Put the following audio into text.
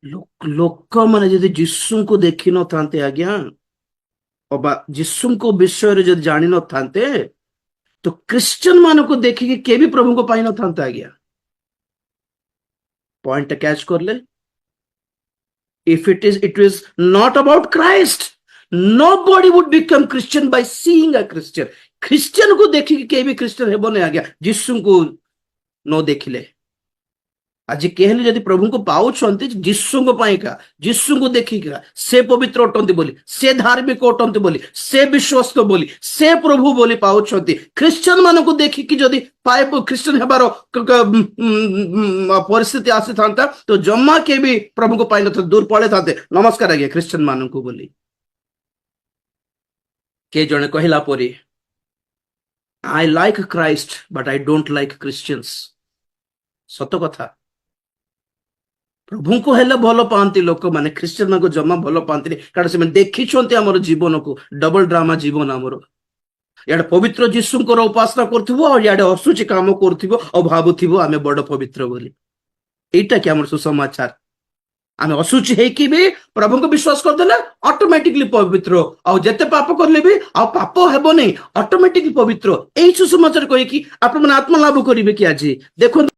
ଲୋକମାନେ ଯଦି ଯୀଶୁଙ୍କୁ ଦେଖିନଥାନ୍ତେ ଆଜ୍ଞା, ଅବା ଯୀଶୁଙ୍କ ବିଷୟରେ ଯଦି ଜାଣିନଥାନ୍ତେ, ତ ଖ୍ରୀଷ୍ଟିୟନ ମାନଙ୍କୁ ଦେଖିକି କେଏ ବି ପ୍ରଭୁଙ୍କୁ ପାଇନଥାନ୍ତେ ଆଜ୍ଞା। ପଏଣ୍ଟ କ୍ୟାଚ୍ କରଲେ? If it is not about Christ, nobody would become Christian by seeing a Christian. Christian କୁ ଦେଖିକି କେହି ବି ଖ୍ରୀଷ୍ଟିୟନ ହେବନି ଆଜ୍ଞା, ଯୀଶୁଙ୍କୁ ନ ଦେଖିଲେ। ଆଜି କେହିଲେ ଯଦି ପ୍ରଭୁଙ୍କୁ ପାଉଛନ୍ତି ଯୀଶୁଙ୍କ ପାଇଁକା, ଯୀଶୁଙ୍କୁ ଦେଖିକା, ସେ ପବିତ୍ର ଅଟନ୍ତି ବୋଲି, ସେ ଧାର୍ମିକ ଅଟନ୍ତି ବୋଲି, ସେ ବିଶ୍ୱସ୍ତ ବୋଲି, ସେ ପ୍ରଭୁ ବୋଲି ପାଉଛନ୍ତି। ଖ୍ରୀଷ୍ଟିୟନ ମାନଙ୍କୁ ଦେଖିକି ଯଦି ପାଇବ ଖ୍ରୀଷ୍ଟିୟନ ହେବାର ପରିସ୍ଥିତି ଆସିଥାନ୍ତା, ତ ଜମା କେହି ବି ପ୍ରଭୁଙ୍କୁ ପାଇନଥାନ୍ତେ, ଦୂର ପଳେଇଥାନ୍ତେ। ନମସ୍କାର ଆଜ୍ଞା ଖ୍ରୀଷ୍ଟିୟନ ମାନଙ୍କୁ ବୋଲି। କିଏ ଜଣେ କହିଲା ପରି, I like Christ but I don't like Christians. ସତ କଥା। ପ୍ରଭୁଙ୍କୁ ହେଲେ ଭଲ ପାଆନ୍ତି ଲୋକମାନେ, ଖ୍ରୀଷ୍ଟିୟନଙ୍କୁ ଜମା ଭଲ ପାଆନ୍ତିନି, କାରଣ ସେମାନେ ଦେଖିଛନ୍ତି ଆମର ଜୀବନକୁ। ଡବଲ ଡ୍ରାମା ଜୀବନ ଆମର। ଇଆଡେ ପବିତ୍ର ଯୀଶୁଙ୍କର ଉପାସନା କରୁଥିବ, ଆଉ ଇଆଡେ ଅସୁଚି କାମ କରୁଥିବ, ଆଉ ଭାବୁଥିବ ଆମେ ବଡ ପବିତ୍ର ବୋଲି। ଏଇଟା କି ଆମର ସୁସମାଚାର? ଆମେ ଅସୁଚି ହେଇକି ବି ପ୍ରଭୁଙ୍କୁ ବିଶ୍ୱାସ କରିଦେଲେ ଅଟୋମେଟିକଲି ପବିତ୍ର, ଆଉ ଯେତେ ପାପ କଲେ ବି ଆଉ ପାପ ହେବନି, ଅଟୋମେଟିକଲି ପବିତ୍ର। ଏଇ ସୁସମାଚାର କହିକି ଆପଣମାନେ ଆତ୍ମଲାଭ କରିବେ କି ଆଜି? ଦେଖନ୍ତୁ।